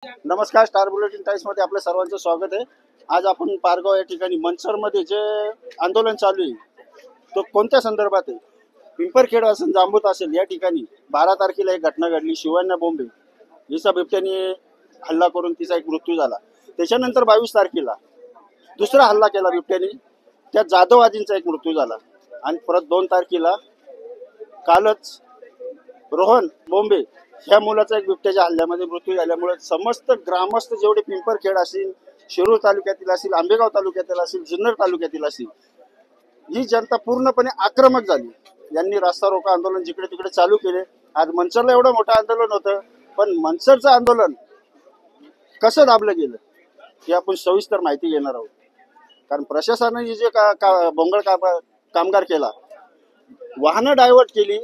नमस्कार, star bulletin times मध्ये आपल्या सर्वांचं स्वागत आहे। आज आपण पारगाव या ठिकाणी मनसरमध्ये जे आंदोलन चालू आहे तो कोणत्या संदर्भात आहे? पिंपरखेड असेल, जांबूत असेल, या ठिकाणी 12 तारखेला एक घटना घडली। शिवण्या बोंबे हिचा बिबट्याने हल्ला करून तिचा एक मृत्यू झाला। त्याच्यानंतर 22 तारखेला दुसरा हल्ला केला बिबट्याने, त्यात जाधव आजींचा एक मृत्यू झाला। आणि परत 2 तारखेला कालच रोहन बोंबे ह्या मुलाचा एक बिबट्याच्या हल्ल्यामध्ये मृत्यू झाल्यामुळे समस्त ग्रामस्थ जेवढे पिंपरखेड असतील, शिरूर तालुक्यातील असतील, आंबेगाव तालुक्यातील असतील, जुन्नर तालुक्यातील असतील, ही जनता पूर्णपणे आक्रमक झाली। यांनी रास्ता रोको आंदोलन जिकडे तिकडे चालू केले। आज मनसरला एवढं मोठं आंदोलन होतं, पण मनसरचं आंदोलन कसं दाबलं गेलं हे आपण सविस्तर माहिती घेणार आहोत। कारण प्रशासनाने जे भोंगळ कामगार केला, वाहनं डायव्हर्ट केली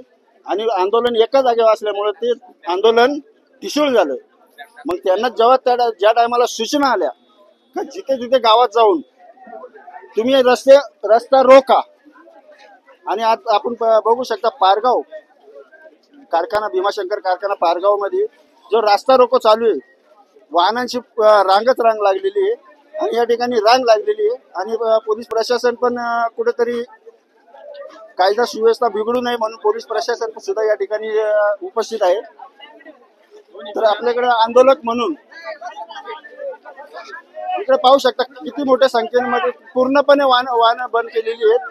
आणि आंदोलन एका जागेवर असल्यामुळे ते आंदोलन ठिसूळ झालं। मग त्यांना जेव्हा ज्या टायमाला सूचना आल्या का जिथे जिथे गावात जाऊन तुम्ही रस्ता रोका, आणि आज आपण बघू शकता पारगाव कारखाना, भीमाशंकर कारखाना पारगाव मध्ये जो रास्ता रोको चालू आहे, वाहनांची रांगच रांग लागलेली आहे आणि या ठिकाणी रांग लागलेली आहे। आणि पोलीस प्रशासन पण कुठेतरी कायदा सुव्यवस्था बिघडू नये म्हणून पोलीस प्रशासन सुद्धा या ठिकाणी उपस्थित आहे। तर आपल्याकडे आंदोलक म्हणून इकडे पाहू शकता किती मोठ्या संख्येमध्ये पूर्णपणे वाहनं बंद केलेली आहेत।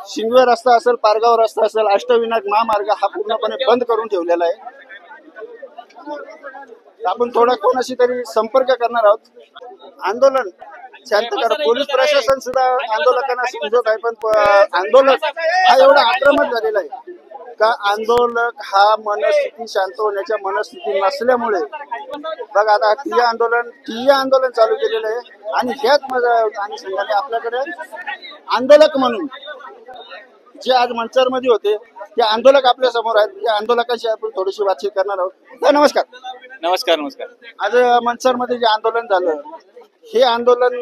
शिंगवे रस्ता असेल, पारगाव रस्ता असेल, अष्टविनायक महामार्ग हा पूर्णपणे बंद करून ठेवलेला आहे। आपण थोडा कोणाशी तरी संपर्क करणार आहोत। आंदोलन शांत करा, पोलीस प्रशासन सुद्धा आंदोलकांना समजत आहे, पण आंदोलक हा एवढा आक्रमक झालेला आहे का आंदोलक हा मनस्थिती शांत होण्याच्या मनस्थिती नसल्यामुळे बघा आता ठिय्या आंदोलन चालू केलेलं आहे। आणि ह्याच अनुषंगाने आपल्याकडे आंदोलक म्हणून जे आज मनसरमध्ये होते ते आंदोलक आपल्या समोर आहेत। त्या आंदोलकांशी आपण थोडीशी बातचीत करणार आहोत। नमस्कार। नमस्कार नमस्कार। आज मनसरमध्ये जे आंदोलन झालं, हे आंदोलन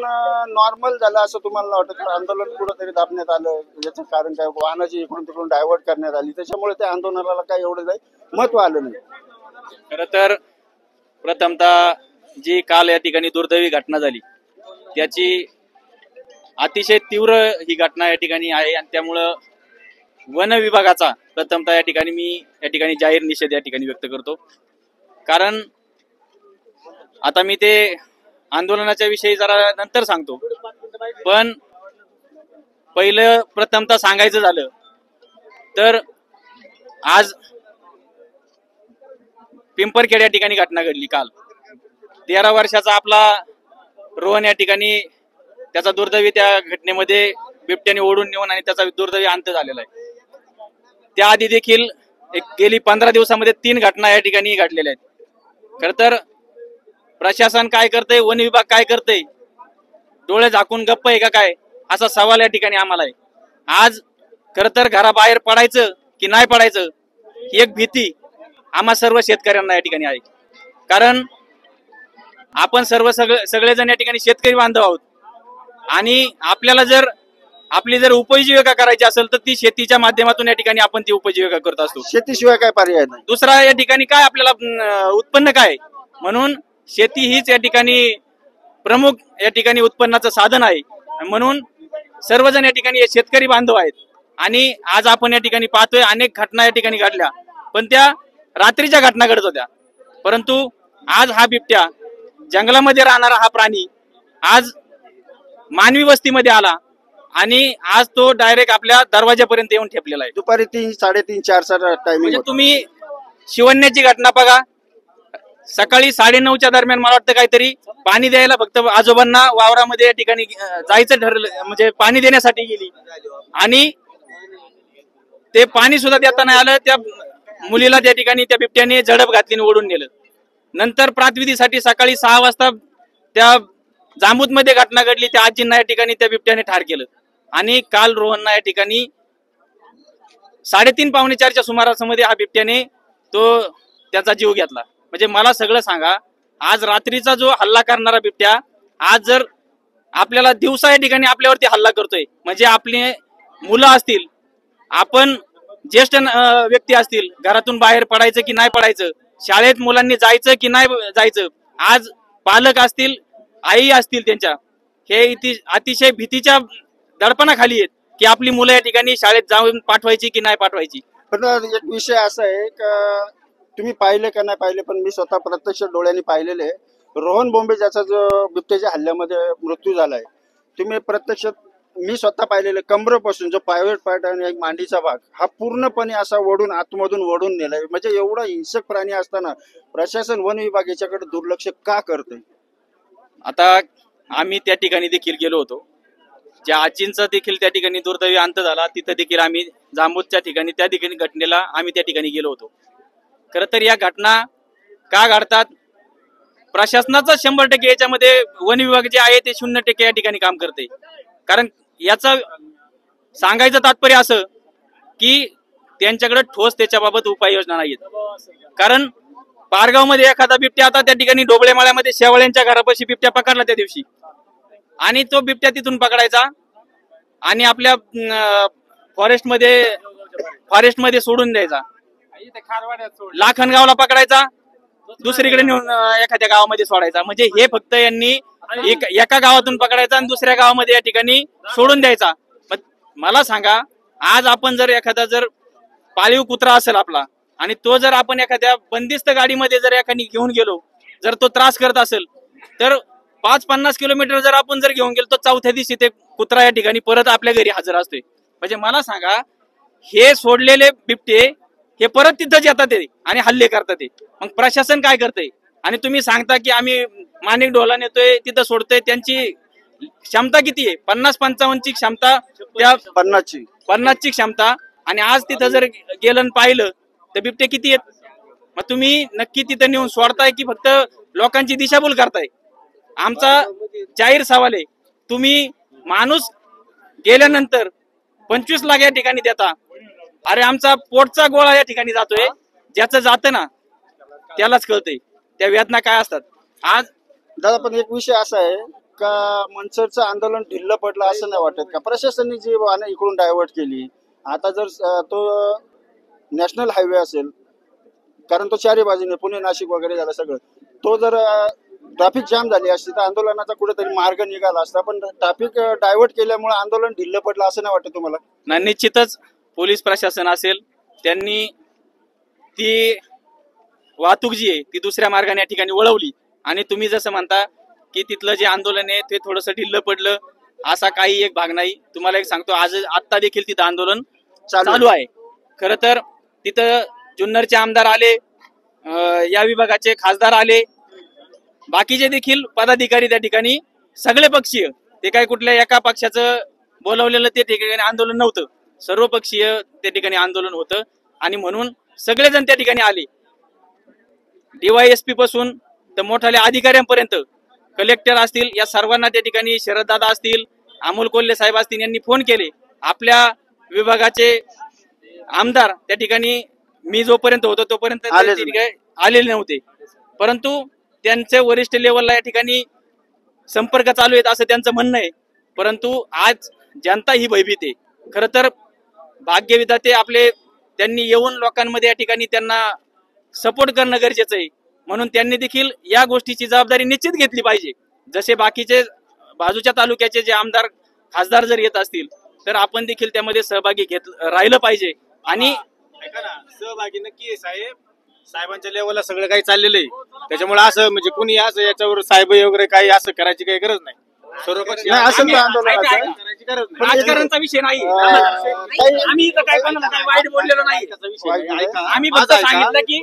नॉर्मल झालं असं तुम्हाला वाटतं का? आंदोलन कुठंतरी दाबण्यात आलं, याचं कारण काय? वाहनाची इकडून तिकडून डायव्हर्ट करण्यात आली, त्याच्यामुळे त्या आंदोलनाला काय एवढं महत्व आलं नाही? खरं तर प्रथमतः जी काल या ठिकाणी दुर्दैवी घटना झाली त्याची अतिशय तीव्र ही घटना या ठिकाणी आहे आणि त्यामुळं वन विभागाचा प्रथमतः या ठिकाणी जाहीर निषेध या ठिकाणी व्यक्त करतो। कारण आता मी ते आंदोलनाच्या विषयी जरा नंतर सांगतो, पण पहिलं प्रथमतः सांगायचं झालं तर आज पिंपरखेड या ठिकाणी घटना घडली। काल 13 वर्षाचा आपला रोहन या ठिकाणी त्याचा दुर्दैवी त्या घटनेमध्ये बिबट्याने ओढून नेऊन आणि त्याचा दुर्दैवी अंत झालेला आहे। त्याआधी देखील गेली 15 दिवसामध्ये 3 घटना या ठिकाणी घडलेल्या आहेत। खर तर प्रशासन काय करतंय, वन विभाग काय करतंय, डोळे झाकून गप्प आहे का काय, असा सवाल या ठिकाणी आम्हाला आहे। आज खर तर घराबाहेर पडायचं की नाही पडायचं ही एक भीती आम्हा सर्व शेतकऱ्यांना या ठिकाणी आहे। कारण आपण सगळेजण या ठिकाणी शेतकरी बांधव आहोत आणि आपल्याला जर आपली उपजीविका करायची असेल तर ती शेतीच्या माध्यमातून या ठिकाणी आपण ती उपजीविका करत असतो। शेतीशिवाय काय पर्याय नाही, दुसरा या ठिकाणी काय आपल्याला उत्पन्न काय, म्हणून शेती हीच या ठिकाणी प्रमुख या ठिकाणी उत्पन्नाचं साधन आहे। म्हणून सर्वजण या ठिकाणी शेतकरी बांधव आहेत आणि आज आपण या ठिकाणी पाहतोय अनेक घटना या ठिकाणी घडल्या, पण त्या रात्रीच्या घटना घडत होत्या। परंतु आज हा बिबट्या, जंगलामध्ये राहणारा हा प्राणी आज मानवी वस्तीमध्ये आला आणि आज तो डायरेक्ट आपल्या दरवाजापर्यंत येऊन ठेपलेला आहे। दुपारी 3, 3:30, 4 टायमिंग। म्हणजे तुम्ही शिवण्याची घटना बघा, सकाळी 9:30च्या दरम्यान मला वाटतं काहीतरी पाणी द्यायला फक्त आजोबांना वावरामध्ये या ठिकाणी जायचं ठरलं, म्हणजे पाणी देण्यासाठी गेली आणि ते पाणी सुद्धा देता नाही आलं। त्या मुलीला त्या ठिकाणी त्या बिबट्याने झडप घातली आणि ओढून नेलं। नंतर प्रातविधीसाठी सकाळी 6 वाजता त्या जांबूतमध्ये घटना घडली, त्या आजींना या ठिकाणी त्या बिबट्याने ठार केलं आणि काल रोहनना या ठिकाणी 3:30 पावणे 4च्या सुमारासमध्ये हा बिबट्याने त्याचा जीव घेतला। म्हणजे मला सगळं सांगा, आज रात्रीचा जो हल्ला करणारा बिबट्या आज जर आपल्याला दिवसा या ठिकाणी आपल्यावरती हल्ला करतोय, म्हणजे आपले मुलं असतील, आपण ज्येष्ठ व्यक्ती असतील, घरातून बाहेर पडायचं की नाही पडायचं, शाळेत मुलांनी जायचं की नाही जायचं, आज पालक असतील, आई असतील त्यांच्या, हे अतिशय भीतीच्या दडपणाखाली आहेत की आपली मुलं या ठिकाणी शाळेत जाऊन पाठवायची की नाही पाठवायची. पण एक विषय असा आहे का तुम्ही पाहिले का नाही पाहिले, पण मी स्वतः प्रत्यक्ष डोळ्यांनी पाहिलेले आहे. रोहन बोंबे ज्याचा जो बिबट्याच्या हल्ल्यामध्ये मृत्यू झालाय, तुम्ही प्रत्यक्ष मी स्वतः पाहिलेलं, कमरेपासून जो प्रायव्हेट पार्ट आणि एक मांडीचा भाग हा पूर्णपणे असा ओढून आतमधून ओढून नेलाय. म्हणजे एवढा हिंसक प्राणी असताना प्रशासन वन विभाग याच्याकडे दुर्लक्ष का करते? आता आम्ही त्या ठिकाणी देखील गेलो होतो, ज्या आजींचा देखील त्या ठिकाणी दुर्दैवी अंत झाला, तिथं देखील आम्ही जांबूदच्या ठिकाणी त्या ठिकाणी घटनेला आम्ही त्या ठिकाणी गेलो होतो. खरं तर या घटना का घडतात, प्रशासनाचा 100% याच्यामध्ये वन विभाग जे आहे ते 0% या ठिकाणी काम करते. कारण याचं सांगायचं तात्पर्य असं की त्यांच्याकडे ठोस त्याच्याबाबत उपाययोजना नाहीत. कारण पारगाव मध्ये एखादा बिबट्या, आता त्या ठिकाणी ढोबळेमाळ्यामध्ये शेवाळ्यांच्या घरापाशी बिबट्या पकडला त्या दिवशी, आणि तो बिबट्या तिथून पकडायचा आणि आपल्या फॉरेस्टमध्ये सोडून द्यायचा. लाखनगावला पकडायचा, दुसरीकडे नेऊन एखाद्या गावामध्ये सोडायचा. म्हणजे हे फक्त यांनी एका गावातून पकडायचा आणि दुसऱ्या गावामध्ये या ठिकाणी सोडून द्यायचा. मला सांगा, आज आपण जर एखादा जर पाळीव कुत्रा असेल आपला, आणि तो जर आपण एखाद्या बंदिस्त गाडीमध्ये जर एखादी घेऊन गेलो, जर तो त्रास करत असेल, तर 5-50 किलोमीटर जर आपण जर घेऊन गेलो, तर चौथ्या दिवशी ते कुत्रा या ठिकाणी परत आपल्या घरी हजर असतोय. म्हणजे मला सांगा, हे सोडलेले बिबटे हे परत तिथंच येतात आणि हल्ले करतात. मग प्रशासन काय करतंय? आणि तुम्ही सांगता की आम्ही माणिक ढोला नेतोय, तिथं सोडतोय. त्यांची क्षमता किती आहे? 50-55ची क्षमता, त्या 50ची क्षमता. आणि आज तिथं जर गेलं पाहिलं तर बिबटे किती आहेत? मग तुम्ही नक्की तिथं नेऊन सोडताय की फक्त लोकांची दिशाभूल करताय? आमचा जाहीर सवाल आहे, तुम्ही माणूस गेल्यानंतर 25 लाख या ठिकाणी देता. अरे आमचा पोटचा गोळा या ठिकाणी जातोय, ज्याचं जातं ना त्यालाच कळतंय त्या वेदना काय असतात. आज दादा, पण एक विषय असा आहे का मनसरचं आंदोलन ढिल्लं पडलं असं नाही वाटत का? प्रशासनाने जी वाहनं इकडून डायव्हर्ट केली, आता जर तो नॅशनल हायवे असेल, कारण तो चारी बाजूने पुणे नाशिक वगैरे झालं सगळं, तो जर ट्रॅफिक जाम झाली असती तर आंदोलनाचा कुठेतरी मार्ग निघाला असता. पण ट्रॅफिक डायव्हर्ट केल्यामुळे आंदोलन ढिल्लं पडलं असं नाही वाटत तुम्हाला? नाही, निश्चितच पोलीस प्रशासन असेल, त्यांनी ती वाहतूक जी आहे ती दुसऱ्या मार्गाने या ठिकाणी वळवली. आणि तुम्ही जसं म्हणता की तिथलं जे आंदोलन आहे ते थोडंसं ढिल्लं पडलं, असा काही एक भाग नाही. तुम्हाला एक सांगतो, आता देखील तिथं आंदोलन चालू आहे. खरं तर तिथं जुन्नरचे आमदार आले, या विभागाचे खासदार आले, बाकीचे देखील पदाधिकारी त्या ठिकाणी, सगळे पक्षीय. ते काय कुठल्या एका पक्षाचं बोलवलेलं ते ठिकाणी आंदोलन नव्हतं, सर्वपक्षीय त्या ठिकाणी आंदोलन होतं. आणि म्हणून सगळेजण त्या ठिकाणी आले, DYSP पासून तर मोठ्या अधिकाऱ्यांपर्यंत, कलेक्टर असतील, या सर्वांना त्या ठिकाणी, शरददादा असतील, अमोल कोल्हे साहेब असतील, यांनी फोन केले. आपल्या विभागाचे आमदार त्या ठिकाणी मी जोपर्यंत होतो तोपर्यंत आलेले नव्हते, परंतु त्यांचे वरिष्ठ लेवलला या ठिकाणी संपर्क चालू आहेत असं त्यांचं म्हणणं आहे. परंतु आज जनता ही भयभीत आहे. खरं तर भाग्यविधाते आपले, त्यांनी येऊन लोकांमध्ये या ठिकाणी त्यांना सपोर्ट करणं गरजेचं आहे. म्हणून त्यांनी देखील या गोष्टीची जबाबदारी निश्चित घेतली पाहिजे. जसे बाकीचे बाजूच्या तालुक्याचे जे आमदार खासदार जर येत असतील तर आपण देखील त्यामध्ये सहभागी राहिलं पाहिजे. आणि सहभागी नक्की साहेब, साहेबांच्या लेवलला सगळं काही चाललेलं आहे. त्याच्यामुळे असं म्हणजे कुणी असं याच्यावर साहेब वगैरे काही असं करायची काही गरज नाही. सर्वपक्षीय राजकारणाचा विषय नाही. आम्ही इथं काय कोणाला काही वाईट बोललेलो नाही. आम्ही फक्त सांगितलं की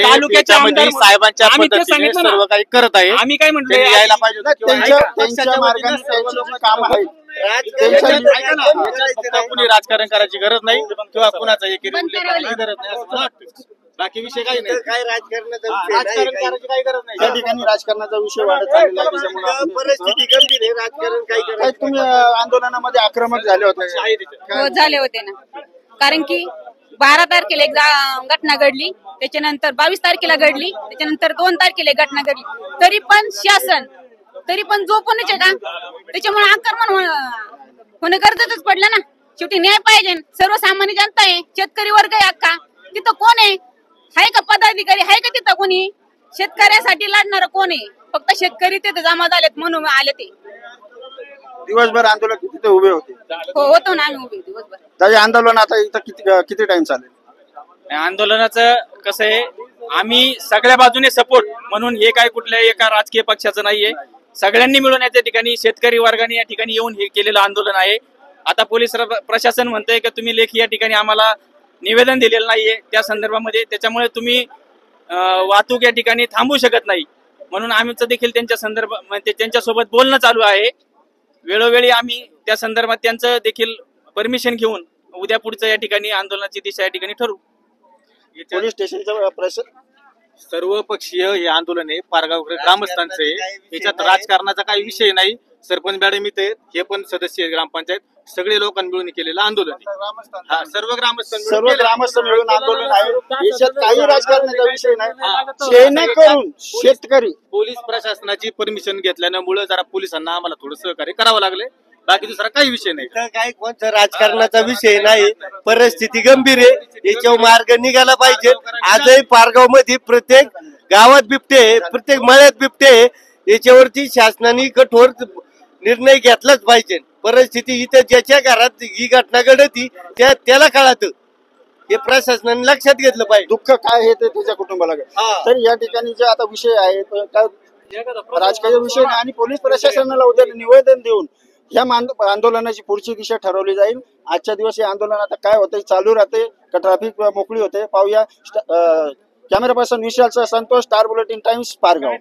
तालुक्याच्या साहेबांच्या पद्धतीने सर्व काही करत आहे. आम्ही काय म्हणतो, यायला पाहिजे. त्यांच्या मार्गाने त्यांची जी कामं आहेत, कुणी राजकारण करायची गरज नाही किंवा कुणाचा एकेरी उल्लेख करायची गरज नाही असं मला वाटतं. बाकी विषय काही नाही. काय राजकारण करायची काही गरज नाही. त्या ठिकाणी राजकारणाचा विषय वाढत चाललेला आहे. परिस्थिती गंभीर आहे, राजकारण काही काय तुम्ही आंदोलनामध्ये आक्रमक झाले होते? हो, झाले होते ना. कारण की 12 तारखेला एक घटना घडली, त्याच्यानंतर 22 तारखेला घडली, त्याच्यानंतर 2 तारखेला घटना घडली. तरी पण शासन, तरी पण झोपूनच आहे का? त्याच्यामुळे आक्रमण होणं गरजेचंच पडलं ना. शेवटी न्याय पाहिजे. सर्वसामान्य जनता आहे, शेतकरी वर्ग आहे अख्खा, तिथं कोण आहे? आहे का पदाधिकारी, आहे का तिथं कोणी? शेतकऱ्यासाठी लढणार कोण आहे? फक्त शेतकरी तिथे जमा झालेत म्हणून आले ते. दिवसभर आंदोलन तिथे उभे होते. हो, होतो ना आम्ही उभे दिवसभर. त्याचे आंदोलन आता इथं किती टाइम चालेल? आंदोलनाचं कसं आहे, आम्ही सगळ्या बाजूने सपोर्ट म्हणून हे काय कुठल्याही एका राजकीय पक्षाचं नाहीये. सगळ्यांनी मिळून या ठिकाणी शेतकरी वर्गाने या ठिकाणी येऊन हे केलेलं आंदोलन आहे. आता पोलीस प्रशासन म्हणतंय की तुम्ही लेखी या ठिकाणी आम्हाला निवेदन दिलेलं नाहीये त्या संदर्भामध्ये, त्याच्यामुळे तुम्ही वाहतूक या ठिकाणी थांबवू शकत नाही. म्हणून आमचं देखील त्यांच्या संदर्भात त्यांच्यासोबत बोलणं चालू आहे. वेळोवेळी आम्ही त्या संदर्भात त्यांचं देखील परमिशन घेऊन उद्या पुढचं या ठिकाणी आंदोलनाची दिशा या ठिकाणी ठरवू. पोलीस स्टेशनचं सर्व पक्षीय हे आंदोलन आहे, पारगाव ग्रामस्थांचं आहे. याच्यात राजकारणाचा काही विषय नाही. सरपंच मॅडम इथे हे पण सदस्य आहेत ग्रामपंचायत, सगळे लोकांनी मिळून केलेलं आंदोलन आहे. हा, सर्व ग्रामस्थ मिळून आंदोलन आहे. याच्यात काही राजकारणाचा विषय नाही. जेणेकरून शेतकरी पोलीस प्रशासनाची परमिशन घेतल्यामुळे जरा पोलिसांना आम्हाला थोडं सहकार्य करावं लागले. बाकी दुसरा काही विषय नाही. इथं काही कोणता राजकारणाचा विषय नाही. परिस्थिती गंभीर आहे, याच्यावर मार्ग निघाला पाहिजे. आजही पारगाव मध्ये प्रत्येक गावात बिबटे आहे, प्रत्येक मळ्यात बिबटे आहे. याच्यावरती शासनाने कठोर निर्णय घेतलाच पाहिजे. परिस्थिती इथं ज्याच्या घरात ही घटना घडती त्याला कळत, हे प्रशासनाने लक्षात घेतलं पाहिजे. दुःख काय आहे ते त्याच्या कुटुंबाला तर या ठिकाणी जे आता विषय आहे काय राजकीय विषय नाही आणि पोलीस प्रशासनाला उद्या निवेदन देऊन या आंदोलनाची पुढची दिशा ठरवली जाईल. आजच्या दिवस हे आंदोलन आता काय होतंय चालू राहते का ट्रॅफिक मोकळी होते पाहूया. कॅमेरा पर्सन विशालचा Santosh, star bulletin times, Pargaon.